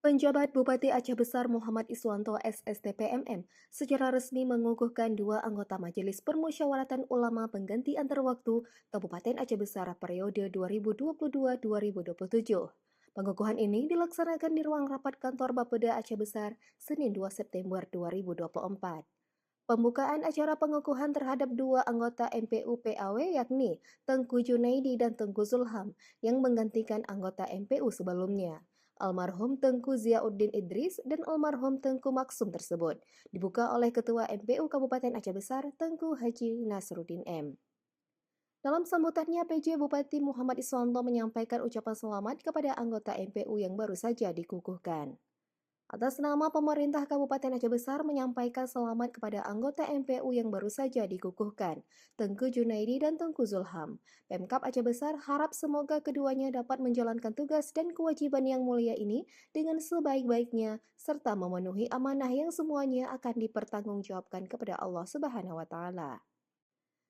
Penjabat Bupati Aceh Besar Muhammad Iswanto SSTPMM secara resmi mengukuhkan dua anggota Majelis Permusyawaratan Ulama Pengganti Antar Waktu Kabupaten Aceh Besar periode 2022-2027. Pengukuhan ini dilaksanakan di ruang rapat kantor Bapeda Aceh Besar Senin 2 September 2024. Pembukaan acara pengukuhan terhadap dua anggota MPU PAW yakni Tengku Junaidi dan Tengku Zulham yang menggantikan anggota MPU sebelumnya. Almarhum Tengku Ziauddin Idris dan almarhum Tengku Maksum tersebut dibuka oleh Ketua MPU Kabupaten Aceh Besar Tengku Haji Nasruddin M. Dalam sambutannya, PJ Bupati Muhammad Iswanto menyampaikan ucapan selamat kepada anggota MPU yang baru saja dikukuhkan. Atas nama pemerintah Kabupaten Aceh Besar menyampaikan selamat kepada anggota MPU yang baru saja dikukuhkan, Tengku Junaidi dan Tengku Zulham. Pemkab Aceh Besar harap semoga keduanya dapat menjalankan tugas dan kewajiban yang mulia ini dengan sebaik-baiknya, serta memenuhi amanah yang semuanya akan dipertanggungjawabkan kepada Allah Subhanahu wa Ta'ala.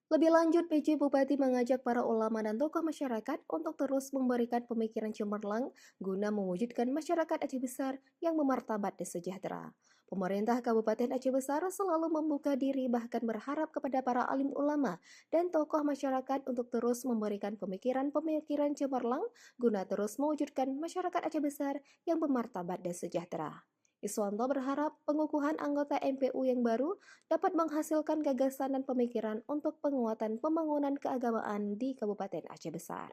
Lebih lanjut, PJ Bupati mengajak para ulama dan tokoh masyarakat untuk terus memberikan pemikiran cemerlang guna mewujudkan masyarakat Aceh Besar yang memartabat dan sejahtera. Pemerintah Kabupaten Aceh Besar selalu membuka diri bahkan berharap kepada para alim ulama dan tokoh masyarakat untuk terus memberikan pemikiran-pemikiran cemerlang guna terus mewujudkan masyarakat Aceh Besar yang bermartabat dan sejahtera. Iswanto berharap pengukuhan anggota MPU yang baru dapat menghasilkan gagasan dan pemikiran untuk penguatan pembangunan keagamaan di Kabupaten Aceh Besar.